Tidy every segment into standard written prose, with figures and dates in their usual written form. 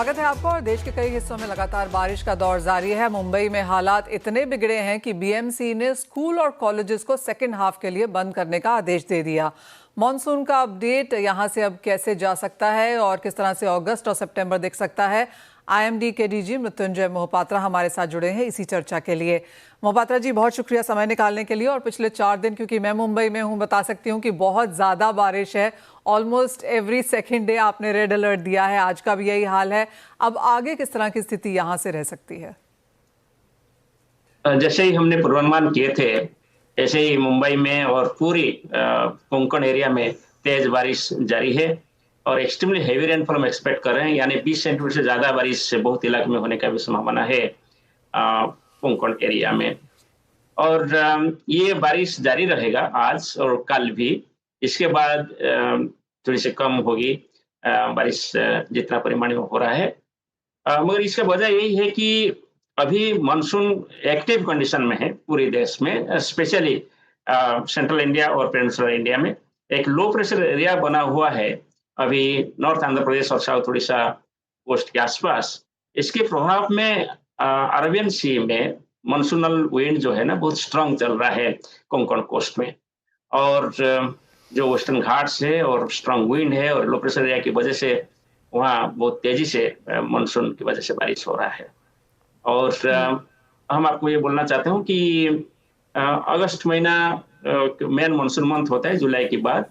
स्वागत है आपको। और देश के कई हिस्सों में लगातार बारिश का दौर जारी है। मुंबई में हालात इतने बिगड़े हैं कि बीएमसी ने स्कूल और कॉलेजेस को सेकेंड हाफ के लिए बंद करने का आदेश दे दिया। मॉनसून का अपडेट यहां से अब कैसे जा सकता है और किस तरह से अगस्त और सितंबर दिख सकता है, आईएमडी के डीजी मृत्युंजय मोहपात्रा हमारे साथ जुड़े हैं इसी चर्चा के लिए। मोहपात्रा जी, बहुत शुक्रिया समय निकालने के लिए। और पिछले 4 दिन, क्योंकि मैं मुंबई में हूं, बता सकती हूं कि बहुत ज़्यादा बारिश है। ऑलमोस्ट एवरी सेकेंड डे आपने रेड अलर्ट दिया है, आज का भी यही हाल है। अब आगे किस तरह की स्थिति यहाँ से रह सकती है? जैसे ही हमने पूर्वानुमान किए थे, ऐसे ही मुंबई में और पूरी कोंकण एरिया में तेज बारिश जारी है और एक्सट्रीमली हेवी रेनफॉल हम एक्सपेक्ट कर रहे हैं, यानी 20 सेंटीमीटर से ज्यादा बारिश बहुत इलाके में होने का भी संभावना है कोंकण एरिया में। और ये बारिश जारी रहेगा आज और कल भी। इसके बाद थोड़ी सी कम होगी बारिश, जितना परिमाण में हो रहा है। मगर इसका वजह यही है कि अभी मानसून एक्टिव कंडीशन में है पूरे देश में, स्पेशली सेंट्रल इंडिया और पेनिनसुलर इंडिया में। एक लो प्रेशर एरिया बना हुआ है अभी नॉर्थ आंध्र प्रदेश और साउथ उड़ीसा कोस्ट के आसपास। इसके प्रभाव में अरबियन सी में मानसूनल विंड जो है ना, बहुत स्ट्रांग चल रहा है कोंकण कोस्ट में। और जो वेस्टर्न घाट्स है और स्ट्रांग विंड है और लो प्रेशर एरिया की वजह से वहाँ बहुत तेजी से मानसून की वजह से बारिश हो रहा है। और हम आपको ये बोलना चाहते हूँ कि अगस्त महीना मेन मानसून मंथ होता है जुलाई के बाद,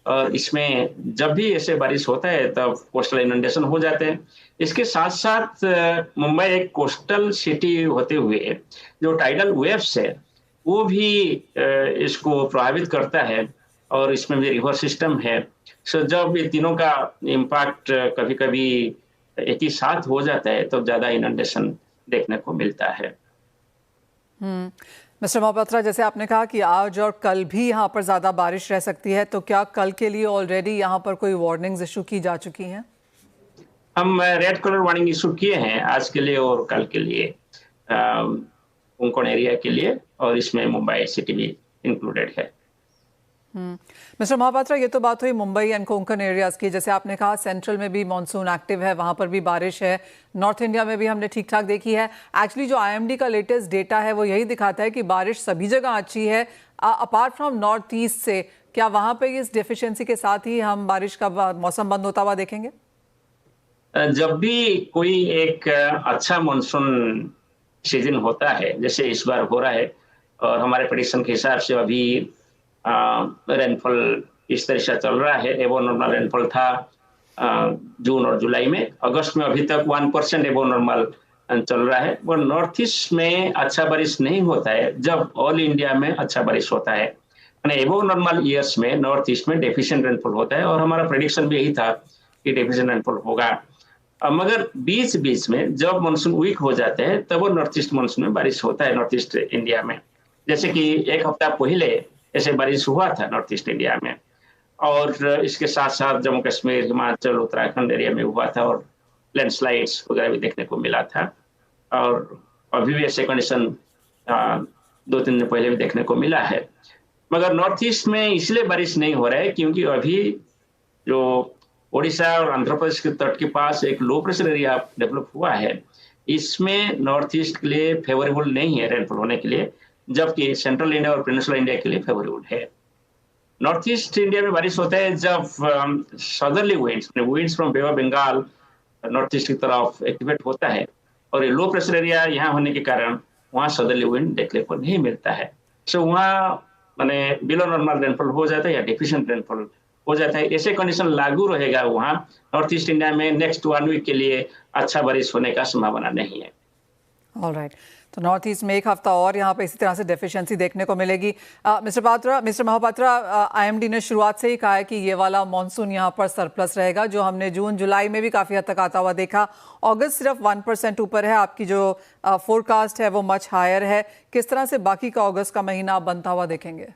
और इसमें जब भी ऐसे बारिश होता है तब कोस्टल इनंडेशन हो जाते हैं। इसके साथ साथ मुंबई एक कोस्टल सिटी होते हुए जो टाइडल वेव्स है वो भी इसको प्रभावित करता है और इसमें भी रिवर सिस्टम है। सो जब ये तीनों का इम्पैक्ट कभी कभी एक ही साथ हो जाता है तो ज्यादा इनंडेशन देखने को मिलता है। मिस्टर मोहपात्रा, जैसे आपने कहा कि आज और कल भी यहाँ पर ज्यादा बारिश रह सकती है, तो क्या कल के लिए ऑलरेडी यहाँ पर कोई वार्निंग्स इशू की जा चुकी हैं? हम रेड कलर वार्निंग इशू किए हैं आज के लिए और कल के लिए, कोंकण एरिया के लिए, और इसमें मुंबई सिटी भी इंक्लूडेड है। मिस्टर मोहपात्रा, ये तो बात हुई मुंबई एंड कोंकण एरियाज की। जैसे आपने कहा सेंट्रल में भी मॉनसून एक्टिव है, वहां पर भी बारिश है। नॉर्थ इंडिया में भी हमने ठीक ठाक देखी है। एक्चुअली जो आईएमडी का लेटेस्ट डेटा है वो यही दिखाता है कि बारिश सभी जगह अच्छी है अपार्ट फ्रॉम नॉर्थ ईस्ट से। क्या वहां पे इस डेफिशिएंसी के साथ ही हम बारिश का मौसम बंद होता हुआ देखेंगे? जब भी कोई एक अच्छा मानसून सीजन होता है, जैसे इस बार हो रहा है, और हमारे प्रेडिक्शन के हिसाब से अभी रेनफॉल इस तरह से चल रहा है। एबो नॉर्मल रेनफॉल था जून और जुलाई में। अगस्त में अभी तक 1% एबो नॉर्मल चल रहा है। वो नॉर्थ ईस्ट में अच्छा बारिश नहीं होता है जब ऑल इंडिया में अच्छा बारिश होता है। एबो नॉर्मल ईयर्स में नॉर्थ ईस्ट में डेफिशिएंट रेनफॉल होता है और हमारा प्रेडिक्शन भी यही था कि डेफिशिएंट रेनफॉल होगा। मगर बीच बीच में जब मानसून वीक हो जाते हैं तब वो नॉर्थ ईस्ट मानसून में बारिश होता है नॉर्थ ईस्ट इंडिया में। जैसे कि एक हफ्ता पहले ऐसे बारिश हुआ था नॉर्थ ईस्ट इंडिया में, और इसके साथ साथ जम्मू कश्मीर, हिमाचल, उत्तराखंड एरिया में हुआ था और लैंडस्लाइड्स वगैरह भी देखने को मिला था। और अभी भी ऐसे कंडीशन 2-3 दिन पहले भी देखने को मिला है। मगर नॉर्थ ईस्ट में इसलिए बारिश नहीं हो रहा है क्योंकि अभी जो ओडिशा और आंध्र प्रदेश के तट के पास एक लो प्रेशर एरिया डेवलप हुआ है, इसमें नॉर्थ ईस्ट के लिए फेवरेबल नहीं है रेनफॉल होने के लिए, जबकि सेंट्रल इंडिया और पेनिनसुलर इंडिया के लिए फेवरेबल है। नॉर्थ ईस्ट इंडिया में बारिश होता है जब southerly winds from Bay of Bengal north east की तरफ एक्टिवेट होता है, और ये लो प्रेशर एरिया यहाँ होने के कारण वहाँ सदर्ली विंड देखने को नहीं मिलता है। सो वहाँ माने बिलो नॉर्मल रेनफॉल हो जाता है या डेफिशिएंट रेनफॉल हो जाता है। ऐसे कंडीशन लागू रहेगा वहाँ नॉर्थ ईस्ट इंडिया में नेक्स्ट 1 वीक के लिए अच्छा बारिश होने का संभावना नहीं है। ऑलराइट, तो नॉर्थ ईस्ट में एक हफ्ता और यहाँ पे इसी तरह से डेफिशिएंसी देखने को मिलेगी। मिस्टर मोहपात्रा, आईएमडी ने शुरुआत से ही कहा है कि ये वाला मॉनसून यहाँ पर सरप्लस रहेगा, जो हमने जून जुलाई में भी काफ़ी हद तक आता हुआ देखा। अगस्त सिर्फ 1% ऊपर है, आपकी जो फोरकास्ट है वो मच हायर है। किस तरह से बाकी का अगस्त का महीना आप बनता हुआ देखेंगे?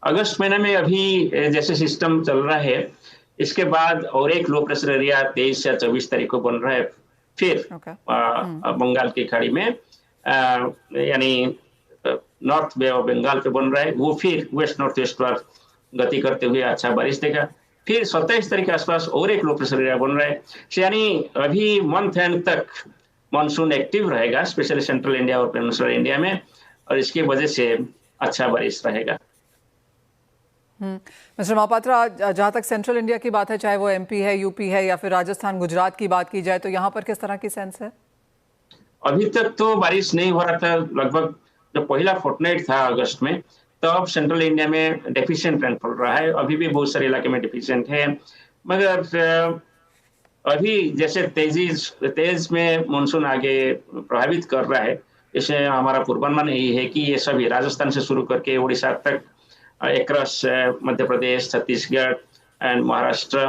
अगस्त महीने में अभी जैसे सिस्टम चल रहा है, इसके बाद और एक लो प्रेशर एरिया 23 या 24 तारीख को बन रहा है फिर बंगाल की खाड़ी में, यानी नॉर्थ बे ऑफ बंगाल पे बन रहा है। वो फिर वेस्ट नॉर्थ वेस्ट पर गति करते हुए अच्छा बारिश देगा। फिर 27 तारीख के आसपास और एक लो प्रेशर एरिया बन रहा है, यानी अभी मंथ एंड तक मानसून एक्टिव रहेगा, स्पेशली सेंट्रल इंडिया और पेनिनसुलर इंडिया में, और इसकी वजह से अच्छा बारिश रहेगा। मिस्टर महापात्रा, जहाँ तक सेंट्रल इंडिया की बात है, चाहे वो एमपी है, यूपी है या फिर राजस्थान गुजरात की बात की जाए, तो यहाँ पर किस तरह की सेंस है? अभी तक तो बारिश नहीं हो रहा था, लगभग जो पहला फोर्टनाइट था अगस्त में, तब सेंट्रल इंडिया में डेफिशिएंट रेनफॉल रहा है। अभी भी बहुत सारे इलाके में डेफिशिएंट है, मगर अभी जैसे तेज में मानसून आगे प्रभावित कर रहा है, इसे हमारा पूर्वानुमान यही है कि ये सभी राजस्थान से शुरू करके उड़ीसा तक, एक्रॉस मध्य प्रदेश, छत्तीसगढ़ एंड महाराष्ट्र,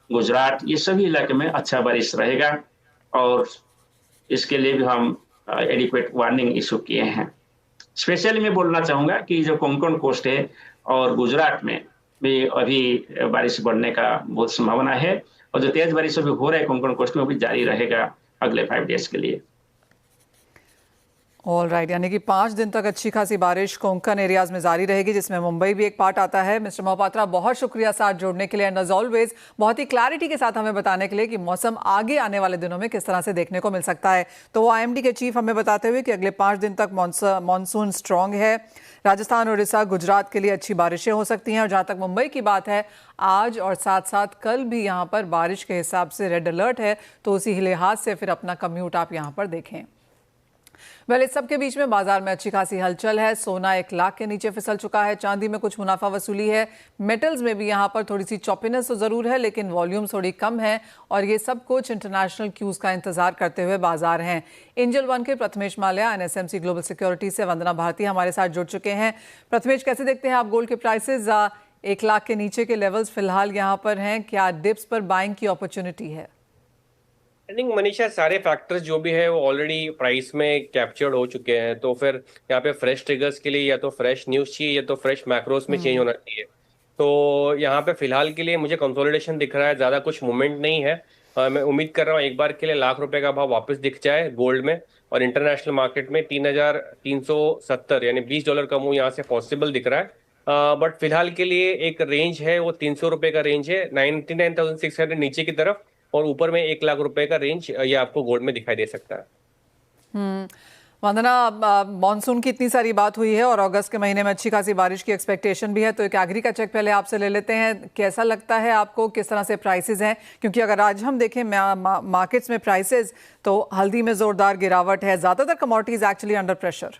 गुजरात, ये सभी इलाके में अच्छा बारिश रहेगा, और इसके लिए भी हम एडिक्वेट वार्निंग इशू किए हैं। स्पेशली मैं बोलना चाहूंगा कि जो कोंकण कोस्ट है और गुजरात में भी अभी बारिश बढ़ने का बहुत संभावना है, और जो तेज बारिश अभी हो रहा है कोंकण कोस्ट में, वो भी जारी रहेगा अगले 5 डेज के लिए। ऑल राइट, यानी कि 5 दिन तक अच्छी खासी बारिश कोंकण एरियाज में जारी रहेगी, जिसमें मुंबई भी एक पार्ट आता है। मिस्टर महापात्रा, बहुत शुक्रिया साथ जोड़ने के लिए, एंड एज ऑलवेज बहुत ही क्लैरिटी के साथ हमें बताने के लिए कि मौसम आगे आने वाले दिनों में किस तरह से देखने को मिल सकता है। तो वो आईएमडी के चीफ हमें बताते हुए कि अगले 5 दिन तक मानसून स्ट्रांग है, राजस्थान, उड़ीसा, गुजरात के लिए अच्छी बारिशें हो सकती हैं, और जहाँ तक मुंबई की बात है, आज और साथ साथ कल भी यहाँ पर बारिश के हिसाब से रेड अलर्ट है, तो उसी लिहाज से फिर अपना कम्यूट आप यहाँ पर देखें। इस सब के बीच में बाजार में अच्छी खासी हलचल है। सोना 1 लाख के नीचे फिसल चुका है, चांदी में कुछ मुनाफा वसूली है, मेटल्स में भी यहाँ पर थोड़ी सी चॉपीनेस तो जरूर है, लेकिन वॉल्यूम थोड़ी कम है, और ये सब कुछ इंटरनेशनल क्यूज का इंतजार करते हुए बाजार हैं। एंजल वन के प्रथमेश माल्या, एनएसएमसी ग्लोबल सिक्योरिटी से वंदना भारती हमारे साथ जुड़ चुके हैं। प्रथमेश, कैसे देखते हैं आप गोल्ड के प्राइसेस? 1 लाख के नीचे के लेवल्स फिलहाल यहाँ पर हैं, क्या डिप्स पर बाइंग की अपॉर्चुनिटी है? आई थिंक मनीषा, सारे फैक्टर्स जो भी है वो ऑलरेडी प्राइस में कैप्चर्ड हो चुके हैं, तो फिर यहाँ पे फ्रेश ट्रिगर्स के लिए या तो फ्रेश न्यूज चाहिए या तो फ्रेश मैक्रोस में चेंज होना चाहिए। तो यहाँ पे फिलहाल के लिए मुझे कंसोलिडेशन दिख रहा है, ज्यादा कुछ मूवमेंट नहीं है। मैं उम्मीद कर रहा हूँ एक बार के लिए ₹1,00,000 का भाव वापस दिख जाए गोल्ड में, और इंटरनेशनल मार्केट में 3,370 यानी $20 का मूव यहाँ से पॉसिबल दिख रहा है। बट फिलहाल के लिए एक रेंज है, वो ₹300 का रेंज है, 99,600 नीचे की तरफ, और ऊपर में ₹1,00,000 का रेंज ये आपको गोल्ड में दिखाई दे सकता है। वंदना, मॉनसून की इतनी सारी बात हुई है और अगस्त के महीने में अच्छी खासी बारिश की एक्सपेक्टेशन भी है, तो एक एग्री का चेक पहले आपसे ले लेते हैं। कैसा लगता है आपको, किस तरह से प्राइसेस हैं? क्योंकि अगर आज हम देखें मार्केट्स में प्राइसेस, तो हल्दी में जोरदार गिरावट है, ज्यादातर कमोडिटीज एक्चुअली अंडर प्रेशर।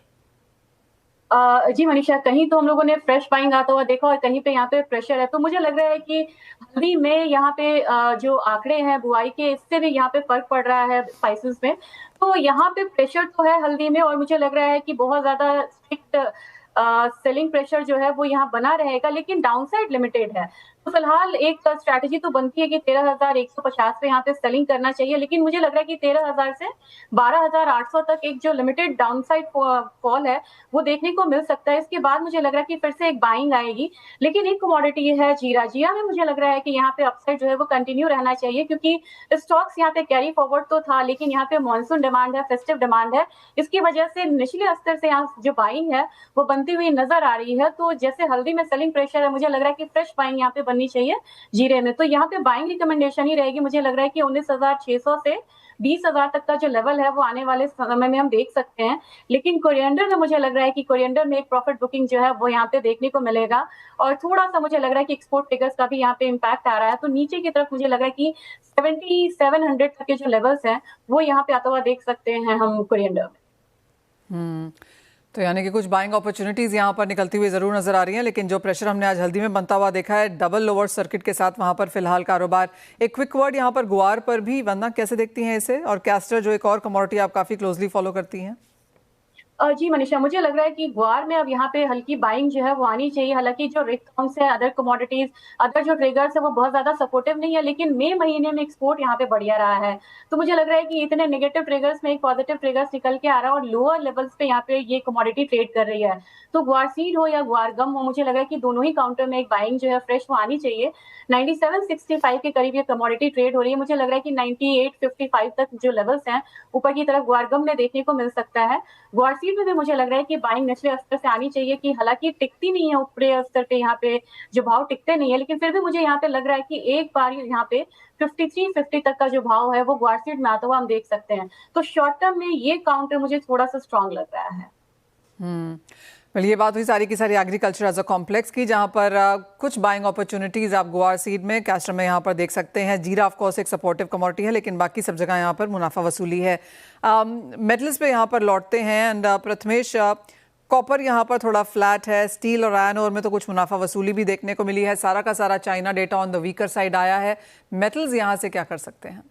जी मनीषा, कहीं तो हम लोगों ने फ्रेश बाइंग आता हुआ देखा और कहीं पे यहाँ पे प्रेशर है, तो मुझे लग रहा है कि हल्दी में यहाँ पे जो आंकड़े हैं बुआई के, इससे भी यहाँ पे फर्क पड़ रहा है स्पाइसेस में। तो यहाँ पे प्रेशर तो है हल्दी में, और मुझे लग रहा है कि बहुत ज्यादा स्ट्रिक्ट सेलिंग प्रेशर जो है वो यहाँ बना रहेगा, लेकिन डाउनसाइड लिमिटेड है। तो फिलहाल एक स्ट्रैटेजी तो बनती है कि 13,150 पे यहाँ पे सेलिंग करना चाहिए, लेकिन मुझे लग रहा है कि 13,000 से 12,800 तक एक जो लिमिटेड डाउनसाइड फॉल है वो देखने को मिल सकता है। इसके बाद मुझे लग रहा है कि फिर से एक बाइंग आएगी। लेकिन एक कमोडिटी है जीरा में मुझे लग रहा है कि यहाँ पे अपसाइड जो है वो कंटिन्यू रहना चाहिए, क्योंकि स्टॉक्स यहाँ पे कैरी फॉरवर्ड तो था, लेकिन यहाँ पे मॉनसून डिमांड है, फेस्टिव डिमांड है, इसकी वजह से निचले स्तर से यहाँ जो बाइंग है वो बनती हुई नजर आ रही है। तो जैसे हल्दी में सेलिंग प्रेशर है, मुझे लग रहा है कि फ्रेश बाइंग यहाँ पे बननी चाहिए जीरे में। तो यहाँ पे बाइंग रिकमेंडेशन ही रहेगी। मुझे लग रहा है कि 19,600 से 20,000 तक का जो लेवल है वो आने वाले समय में हम देख सकते हैं। लेकिन कोरिएंडर में मुझे लग रहा है कि कोरिएंडर में एक प्रॉफिट बुकिंग जो है वो यहाँ पे देखने को मिलेगा, और थोड़ा सा मुझे लग रहा है कि एक्सपोर्ट फिगर्स का भी यहाँ पे इम्पैक्ट आ रहा है। तो नीचे की तरफ मुझे लग रहा है कि 7700 तक के जो लेवल्स हैं वो यहाँ पे आता हुआ देख सकते हैं हम कोरिएंडर में। तो यानी कि कुछ बाइंग अपॉर्चुनिटीज यहाँ पर निकलती हुई जरूर नजर आ रही हैं, लेकिन जो प्रेशर हमने आज हल्दी में बनता हुआ देखा है, डबल लोअर सर्किट के साथ वहां पर फिलहाल कारोबार। एक क्विक वर्ड यहाँ पर गुआर पर भी, वंदना कैसे देखती हैं इसे? और कैस्टर जो एक और कमोडिटी आप काफी क्लोजली फॉलो करती हैं। जी मनीषा, मुझे लग रहा है कि ग्वार में अब यहाँ पे हल्की बाइंग जो है वो आनी चाहिए। हालांकि जो रिकॉर्ड्स है, अदर कमोडिटीज, अदर जो ट्रिगर्स है वो बहुत ज्यादा सपोर्टिव नहीं है, लेकिन मई महीने में एक्सपोर्ट यहाँ पे बढ़िया रहा है। तो मुझे लग रहा है कि इतने नेगेटिव ट्रिगर्स में एक पॉजिटिव ट्रिगर्स निकल के आ रहा है, और लोअर लेवल्स पे यहाँ पे ये कमोडिटी ट्रेड कर रही है। तो ग्वार सीड हो या ग्वार गम हो, मुझे लग रहा है कि दोनों ही काउंटर में एक बाइंग जो है फ्रेश वो आनी चाहिए। 9765 के करीब ये कमोडिटी ट्रेड हो रही है। मुझे लग रहा है कि 9855 तक जो लेवल्स हैं ऊपर की तरफ ग्वार गम में देखने को मिल सकता है। ग्वार ग्वारसीड में भी मुझे लग रहा है कि बाइंग निचले स्तर से आनी चाहिए, कि हालांकि टिकती नहीं है ऊपरी स्तर पे, यहाँ पे जो भाव टिकते नहीं है, लेकिन फिर भी मुझे यहाँ पे लग रहा है कि एक बार यहाँ पे 5350 तक का जो भाव है वो ग्वारसीड में आता हुआ हम देख सकते हैं। तो शॉर्ट टर्म में ये काउंटर मुझे थोड़ा सा स्ट्रांग लग रहा है। well, ये बात हुई सारी की सारी एग्रीकल्चर एज अ कॉम्प्लेक्स की, जहां पर कुछ बाइंग अपॉर्चुनिटीज आप गुआर सीड में, कैस्टर में यहाँ पर देख सकते हैं। जीरा ऑफ कोर्स एक सपोर्टिव कमोडिटी है, लेकिन बाकी सब जगह यहाँ पर मुनाफा वसूली है। मेटल्स पे यहाँ पर लौटते हैं एंड प्रथमेश, कॉपर यहाँ पर थोड़ा फ्लैट है, स्टील और आयरन ओर में तो कुछ मुनाफा वसूली भी देखने को मिली है। सारा का सारा China data on the weaker side आया है। मेटल्स यहाँ से क्या कर सकते हैं?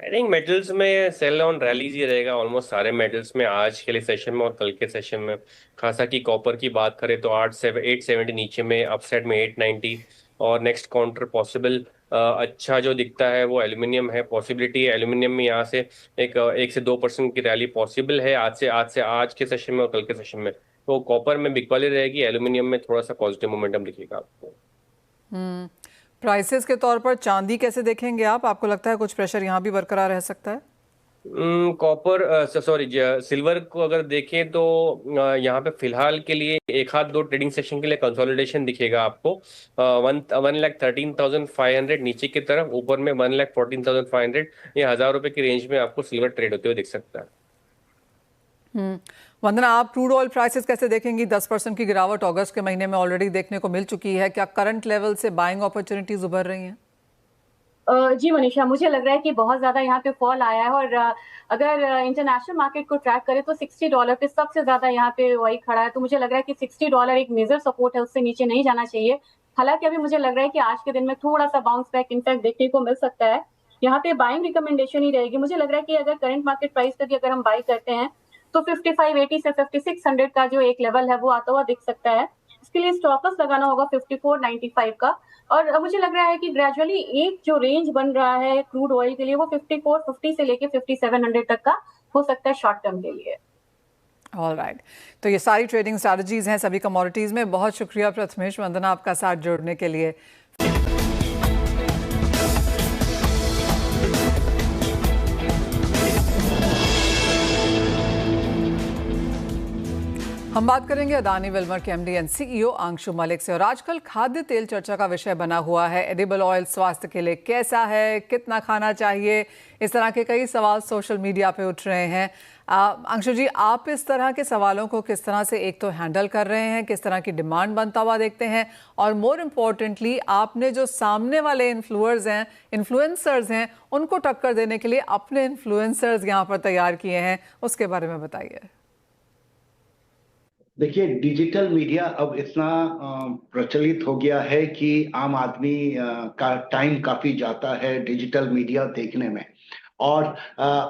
आई थिंक मेटल्स में सेल ऑन रैलीज ही रहेगा ऑलमोस्ट सारे मेटल्स में आज के लिए सेशन में और कल के सेशन में। खासा की कॉपर की बात करें तो 870 नीचे में, अपसाइड में 890, और नेक्स्ट काउंटर पॉसिबल अच्छा जो दिखता है वो एल्यूमिनियम है। पॉसिबिलिटी है एल्यूमिनियम में यहाँ से एक से 2% की रैली पॉसिबल है आज के सेशन में और कल के सेशन में। तो कॉपर में बिकवाली रहेगी, एल्यूमिनियम में थोड़ा सा पॉजिटिव मोमेंटम दिखेगा आपको। प्राइसेस के तौर पर चांदी कैसे देखेंगे आप? आपको लगता है कुछ प्रेशर यहाँ भी बरकरार रह सकता है? कॉपर सॉरी सिल्वर को अगर देखें तो यहाँ पे फिलहाल के लिए एक हाथ दो ट्रेडिंग सेशन के लिए कंसोलिडेशन दिखेगा आपको। 1,13,500 नीचे की तरफ, ऊपर में 1,14,500, ये 1,000 रुपए की रेंज में आपको सिल्वर ट्रेड होते हुए दिख सकता है। वंदना, आप क्रूड ऑयल प्राइसेस कैसे देखेंगी? 10% की गिरावट अगस्त के महीने में ऑलरेडी देखने को मिल चुकी है। क्या करंट लेवल से बाइंग अपॉर्चुनिटीज उभर रही हैं? जी मनीषा, मुझे लग रहा है कि बहुत ज्यादा यहाँ पे फॉल आया है, और अगर इंटरनेशनल मार्केट को ट्रैक करें तो $60 पे सबसे ज्यादा यहाँ पे वही खड़ा है। तो मुझे लग रहा है कि $60 एक मेजर सपोर्ट है, उससे नीचे नहीं जाना चाहिए। हालांकि अभी मुझे लग रहा है कि आज के दिन में थोड़ा सा बाउंस बैक इनफैक्ट देखने को मिल सकता है। यहाँ पे बाइंग रिकमेंडेशन ही रहेगी। मुझे लग रहा है कि अगर करंट मार्केट प्राइस पे भी अगर हम बाई करते हैं तो 5580 से 5600 का जो एक लेवल है वो आता हुआ दिख सकता है। इसके लिए स्टॉप लॉस लगाना होगा 5495 का। और मुझे लग रहा है कि ग्रेजुअली एक जो रेंज बन रहा है क्रूड ऑयल के लिए वो 5450 से लेके 5700 तक का हो सकता है शॉर्ट टर्म के लिए। ऑलराइट, तो ये सारी ट्रेडिंग स्ट्रैटेजीज हैं सभी कमोडिटीज में। बहुत शुक्रिया प्रथमेश, वंदना, आपका साथ जोड़ने के लिए। हम बात करेंगे अदानी विल्मर के एमडी एंड सीईओ आंशु मलिक से। और आजकल खाद्य तेल चर्चा का विषय बना हुआ है। एडिबल ऑयल स्वास्थ्य के लिए कैसा है, कितना खाना चाहिए, इस तरह के कई सवाल सोशल मीडिया पे उठ रहे हैं। आंशु जी, आप इस तरह के सवालों को किस तरह से एक तो हैंडल कर रहे हैं, किस तरह की डिमांड बनता हुआ देखते हैं, और मोर इम्पोर्टेंटली आपने जो सामने वाले इन्फ्लुएंसर्स हैं उनको टक्कर देने के लिए अपने इन्फ्लुएंसर्स यहाँ पर तैयार किए हैं, उसके बारे में बताइए। देखिए, डिजिटल मीडिया अब इतना प्रचलित हो गया है कि आम आदमी का टाइम काफी जाता है डिजिटल मीडिया देखने में, और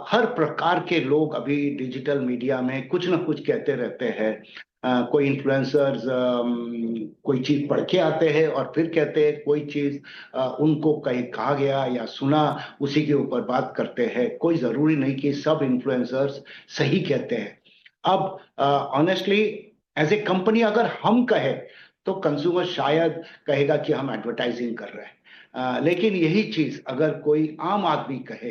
हर प्रकार के लोग अभी डिजिटल मीडिया में कुछ ना कुछ कहते रहते हैं। कोई इन्फ्लुएंसर्स कोई चीज पढ़ के आते हैं और फिर कहते हैं कोई चीज उनको कहीं कहा गया या सुना, उसी के ऊपर बात करते हैं। कोई जरूरी नहीं कि सब इन्फ्लुएंसर्स सही कहते हैं। अब ऑनेस्टली एज ए कंपनी अगर हम कहें तो कंज्यूमर शायद कहेगा कि हम एडवर्टाइजिंग कर रहे हैं, लेकिन यही चीज अगर कोई आम आदमी कहे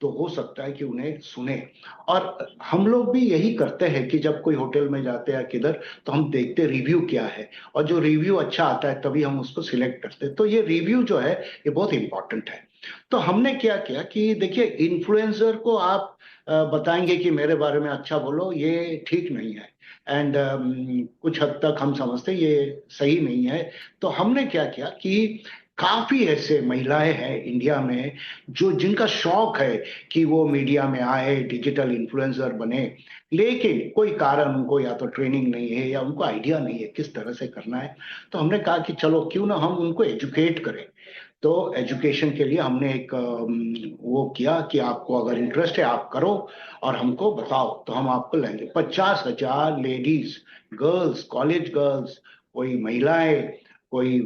तो हो सकता है कि उन्हें सुने। और हम लोग भी यही करते हैं कि जब कोई होटल में जाते हैं किधर, तो हम देखते रिव्यू क्या है, और जो रिव्यू अच्छा आता है तभी हम उसको सिलेक्ट करते हैं। तो ये रिव्यू जो है ये बहुत इंपॉर्टेंट है। तो हमने क्या किया कि देखिए, इन्फ्लुएंसर को आप बताएंगे कि मेरे बारे में अच्छा बोलो, ये ठीक नहीं है, एंड कुछ हद तक हम समझते ये सही नहीं है। तो हमने क्या किया कि काफी ऐसे महिलाएं हैं इंडिया में जो जिनका शौक है कि वो मीडिया में आए, डिजिटल इन्फ्लुएंसर बने, लेकिन कोई कारण उनको या तो ट्रेनिंग नहीं है या उनको आइडिया नहीं है किस तरह से करना है। तो हमने कहा कि चलो क्यों ना हम उनको एजुकेट करें। तो एजुकेशन के लिए हमने एक वो किया कि आपको अगर इंटरेस्ट है आप करो और हमको बताओ, तो हम आपको लेंगे। 50,000 लेडीज, गर्ल्स, कॉलेज गर्ल्स, कोई महिलाएं, कोई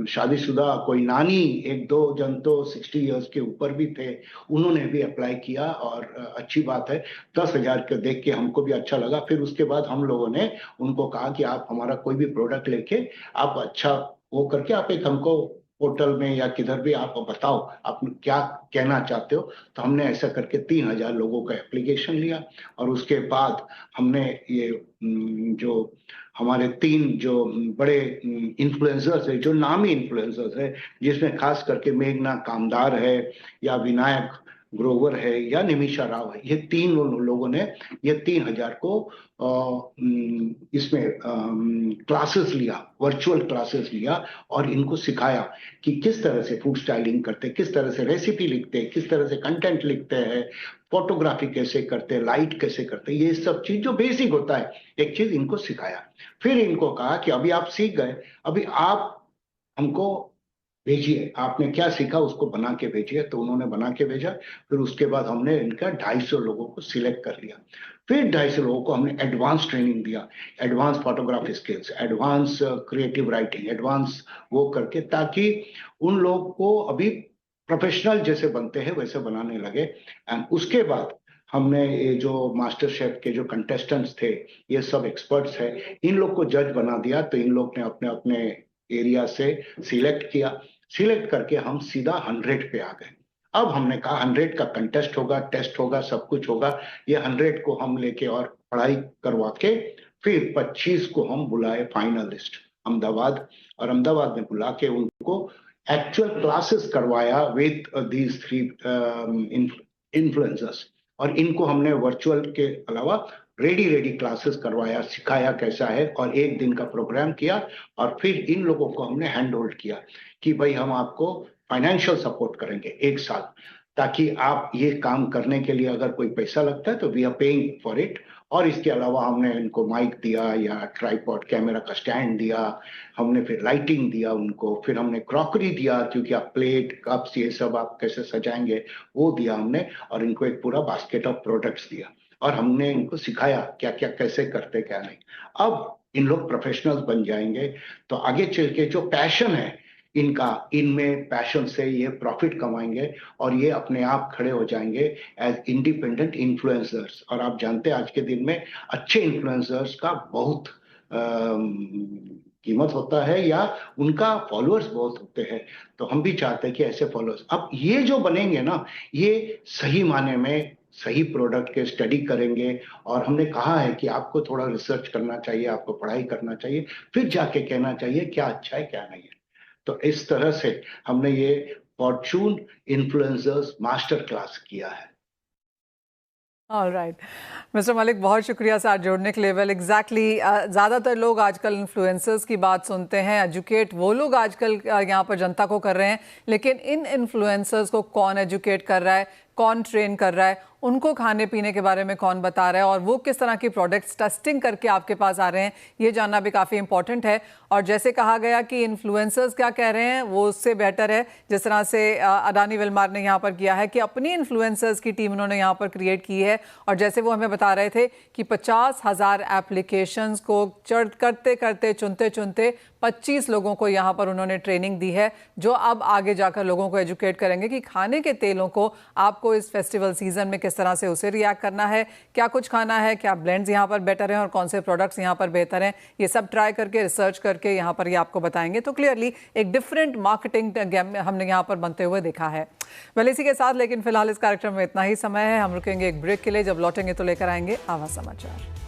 शादीशुदा, कोई नानी, एक दो जन तो 60 इयर्स के ऊपर भी थे, उन्होंने भी अप्लाई किया, और अच्छी बात है। 10,000 के देख के हमको भी अच्छा लगा। फिर उसके बाद हम लोगों ने उनको कहा कि आप हमारा कोई भी प्रोडक्ट लेके आप अच्छा वो करके आप एक हमको पोर्टल में या किधर भी आप बताओ आप क्या कहना चाहते हो। तो हमने ऐसा करके 3000 लोगों का एप्लीकेशन लिया और उसके बाद हमने ये जो हमारे 3 जो बड़े इन्फ्लुएंसर्स है, जो नामी इन्फ्लुएंसर्स है, जिसमें खास करके मेघना कामदार है या विनायक ग्रोवर है या निमिषा राव है, ये 3 लोगों ने ये 3000 को इसमें क्लासेस लिया, वर्चुअल क्लासेस लिया और इनको सिखाया कि किस तरह से फूड स्टाइलिंग करते हैं, किस तरह से रेसिपी लिखते हैं, किस तरह से कंटेंट लिखते हैं, फोटोग्राफी कैसे करते हैं, लाइट कैसे करते हैं, ये सब चीज जो बेसिक होता है एक चीज इनको सिखाया। फिर इनको कहा कि अभी आप सीख गए, अभी आप हमको भेजिए, आपने क्या सीखा उसको बना के भेजिए। तो उन्होंने बना के भेजा। फिर उसके बाद हमने इनका 250 लोगों को सिलेक्ट कर लिया। फिर 250 लोगों को हमने एडवांस ट्रेनिंग दिया, advance photography skills, advance creative writing, advance वो करके, ताकि उन लोगों को अभी प्रोफेशनल जैसे बनते हैं वैसे बनाने लगे। एंड उसके बाद हमने ये जो मास्टर शेफ के जो कंटेस्टेंट्स थे, ये सब एक्सपर्ट्स हैं, इन लोग को जज बना दिया। तो इन लोग ने अपने अपने एरिया से सिलेक्ट किया, सिलेक्ट करके हम सीधा 100 पे आ गए। अब हमने कहा 100 का कंटेस्ट होगा, टेस्ट होगा, सब कुछ होगा। ये 100 को हम लेके और पढ़ाई करवा के फिर 25 को हम बुलाए फाइनलिस्ट अहमदाबाद, और अहमदाबाद में बुला के उनको एक्चुअल क्लासेस करवाया विद दीज 3 इन्फ्लुएंसर्स। और इनको हमने वर्चुअल के अलावा रेडी क्लासेस करवाया, सिखाया कैसा है, और 1 दिन का प्रोग्राम किया। और फिर इन लोगों को हमने हैंड होल्ड किया कि भाई हम आपको फाइनेंशियल सपोर्ट करेंगे 1 साल, ताकि आप ये काम करने के लिए अगर कोई पैसा लगता है तो we are paying for it. और इसके अलावा हमने इनको माइक दिया या ट्राइपॉड कैमरा का स्टैंड दिया, हमने फिर लाइटिंग दिया उनको, फिर हमने क्रॉकरी दिया, क्योंकि आप प्लेट कप्स ये सब आप कैसे सजाएंगे वो दिया हमने, और इनको एक पूरा बास्केट ऑफ प्रोडक्ट्स दिया। और हमने इनको सिखाया क्या क्या कैसे करते क्या नहीं। अब इन लोग प्रोफेशनल्स बन जाएंगे, तो आगे चल के जो पैशन है इनका, इनमें पैशन से ये प्रॉफिट कमाएंगे और ये अपने आप खड़े हो जाएंगे एज इंडिपेंडेंट इन्फ्लुएंसर्स। और आप जानते हैं आज के दिन में अच्छे इन्फ्लुएंसर्स का बहुत कीमत होता है, या उनका फॉलोअर्स बहुत होते हैं। तो हम भी चाहते हैं कि ऐसे फॉलोअर्स अब ये जो बनेंगे ना, ये सही माने में सही प्रोडक्ट के स्टडी करेंगे। और हमने कहा है कि आपको थोड़ा रिसर्च करना चाहिए, आपको पढ़ाई करना चाहिए, फिर जाके कहना चाहिए क्या अच्छा है क्या नहीं है। तो इस तरह से हमने ये फॉर्चून इन्फ्लुएंसर्स मास्टर क्लास किया है। ऑलराइट मिस्टर मलिक, बहुत शुक्रिया साथ जोड़ने के लिए। वेल एग्जैक्टली ज़्यादातर लोग आजकल इन्फ्लुएंसर्स की बात सुनते हैं, एजुकेट वो लोग आजकल यहाँ पर जनता को कर रहे हैं, लेकिन इन इन्फ्लुएंसर्स को कौन एजुकेट कर रहा है, कौन ट्रेन कर रहा है, उनको खाने पीने के बारे में कौन बता रहा है, और वो किस तरह की प्रोडक्ट्स टेस्टिंग करके आपके पास आ रहे हैं, ये जानना भी काफ़ी इंपॉर्टेंट है। और जैसे कहा गया कि इन्फ्लुएंसर्स क्या कह रहे हैं वो उससे बेटर है, जिस तरह से अडानी विलमार ने यहाँ पर किया है कि अपनी इन्फ्लुएंसर्स की टीम उन्होंने यहाँ पर क्रिएट की है। और जैसे वो हमें बता रहे थे कि 50,000 एप्लीकेशंस को करते करते चुनते चुनते 25 लोगों को यहाँ पर उन्होंने ट्रेनिंग दी है, जो अब आगे जाकर लोगों को एजुकेट करेंगे कि खाने के तेलों को आपको इस फेस्टिवल सीजन में किस तरह से उसे रिएक्ट करना है, क्या कुछ खाना है, क्या ब्लेंड्स यहाँ पर बेटर हैं और कौन से प्रोडक्ट्स यहाँ पर बेहतर हैं। ये सब ट्राई करके रिसर्च करके यहाँ पर ये आपको बताएंगे। तो क्लियरली एक डिफरेंट मार्केटिंग गेम हमने यहाँ पर बनते हुए देखा है। वेल इसी के साथ लेकिन फिलहाल इस कार्यक्रम में इतना ही समय है। हम रुकेंगे एक ब्रेक के लिए, जब लौटेंगे तो लेकर आएंगे आवाज समाचार।